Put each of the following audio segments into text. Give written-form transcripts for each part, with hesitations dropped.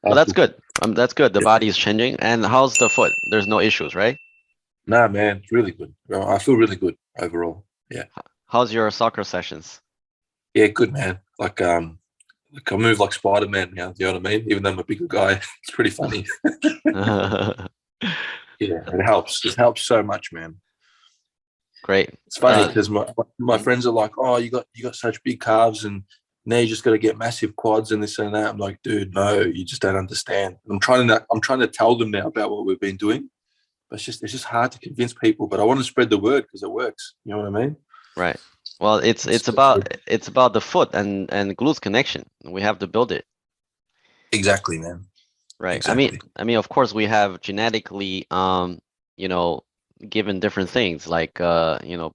But that's After, good. That's good. The yeah. body is changing. And how's the foot? There's no issues, right? Nah, man, it's really good. Well, I feel really good overall. Yeah. How's your soccer sessions? Yeah, good, man. Like I move like Spider-Man now, you know what I mean? Even though I'm a bigger guy, it's pretty funny. Yeah, it helps. It helps so much, man. Great. It's funny because my friends are like, "Oh, you got such big calves, and now you just got to get massive quads and this and that." I'm like, "Dude, no, you just don't understand." I'm trying to tell them now about what we've been doing, but it's just hard to convince people. But I want to spread the word because it works. You know what I mean? Right. Well, it's It's, it's it's about it's about the foot and glutes connection. We have to build it. exactly, man. Right. Exactly. Of course, we have genetically, you know, given different things like,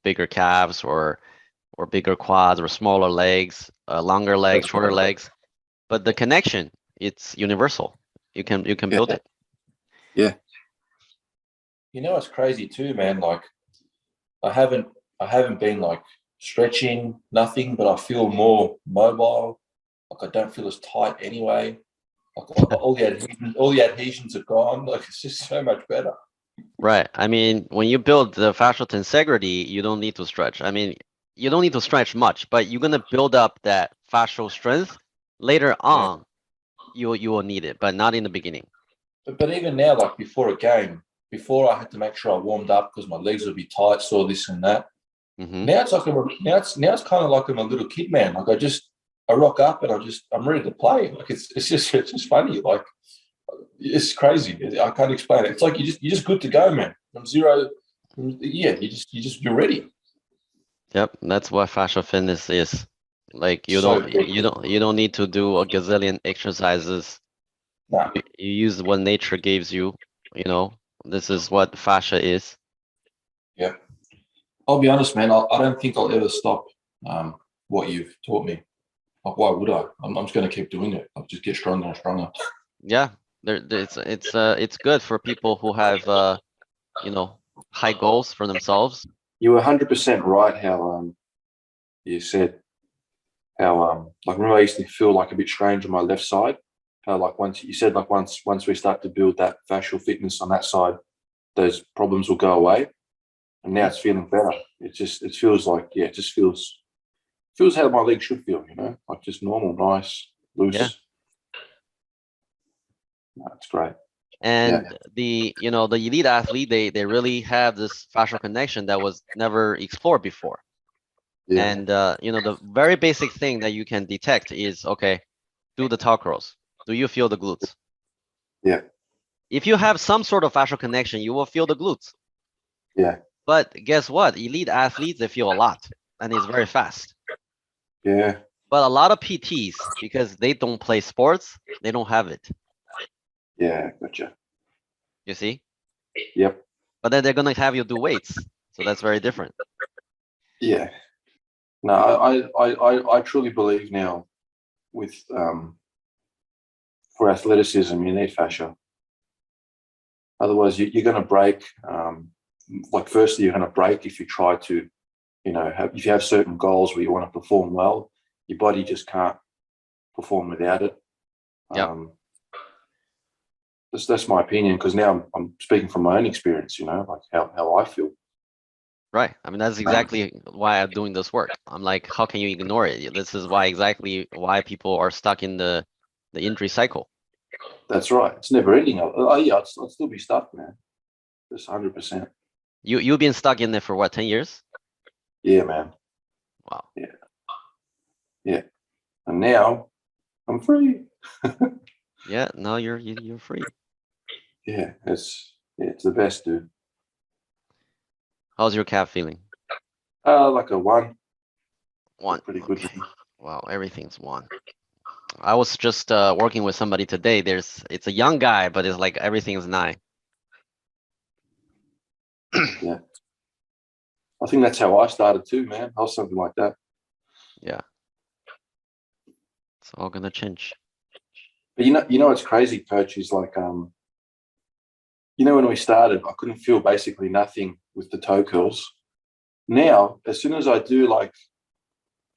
bigger calves or bigger quads or smaller legs, longer legs, That's shorter right. legs. But the connection, it's universal. You can Yeah, build it. yeah, You know, it's crazy too, man. Like I haven't I haven't been like stretching, nothing, but I feel more mobile. Like I don't feel as tight anyway. Like all the adhesions are gone. Like it's just so much better. Right. When you build the fascial tensegrity, you don't need to stretch. You don't need to stretch much, but you're gonna build up that fascial strength later Yeah. on. You will need it, but not in the beginning. But even now, like before a game, before I had to make sure I warmed up because my legs would be tight, saw this and that. Hmm. Now it's like now it's kind of like I'm a little kid, man. Like I rock up and I'm ready to play. Like it's just funny. Like it's crazy. I can't explain it. It's like you're just good to go, man. From zero, yeah, you're ready. Yep, that's what fascial fitness is. Like So big. you don't need to do a gazillion exercises. Nah, You use what nature gives you, you know. This is what fascia is. yeah. I'll be honest, man. I don't think I'll ever stop what you've taught me. Like, why would I? I'm just going to keep doing it. I'll just get stronger and stronger. Yeah, it's good for people who have you know, high goals for themselves. you were 100% right. How you said how like remember I used to feel like a bit strange on my left side. How like once you said like once we start to build that fascial fitness on that side, those problems will go away. And now Mhm. it's feeling better. It feels like yeah, it just feels how my legs should feel. Like just normal, nice, Yeah. loose. No, it's great. Yeah, And the elite athlete, they really have this fascial connection that was never explored before. yeah, And the very basic thing that you can detect is, okay, do the tall curls. Do you feel the glutes? yeah, If you have some sort of fascial connection, you will feel the glutes. yeah, But guess what? Elite athletes, they feel a lot, and it's very fast. yeah, But a lot of PTs, because they don't play sports, they don't have it. yeah. Gotcha. You see? Yep. But then they're gonna have you do weights, so that's very different. Yeah. No, I truly believe now with for athleticism you need fascia. Otherwise, you're going to break. Like firstly, you're going to break if you try to, if you have certain goals where you want to perform well, your body just can't perform without it. Yep. That's my opinion because now I'm speaking from my own experience. Like how I feel. Right. That's exactly why I'm doing this work. I'm like, how can you ignore it? This is why people are stuck in the injury cycle. That's right. It's never ending. Oh yeah, I'd still be stuck, man. Just 100%. You've been stuck in there for what, 10 years? Yeah, man. Wow. Yeah, yeah. And now I'm free. Yeah, now you're free. Yeah, it's the best, dude. How's your calf feeling? Like a one. One. Pretty good. Okay. Wow, everything's one. I was just working with somebody today. It's a young guy, but it's like everything's nine. Yeah. I think that's how I started too, man. I was something like that. Yeah, it's all gonna change. But what's crazy, coach, is like when we started, I couldn't feel basically nothing with the toe curls. Now, as soon as I do like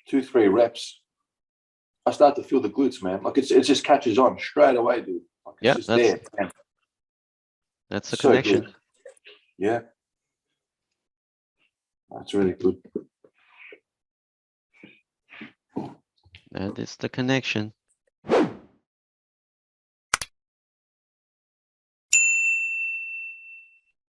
2, 3 reps, I start to feel the glutes, man. Like it just catches on straight away, dude. Yeah, just that's there. Man, that's the so connection. good. Yeah, that's really good. That is the connection.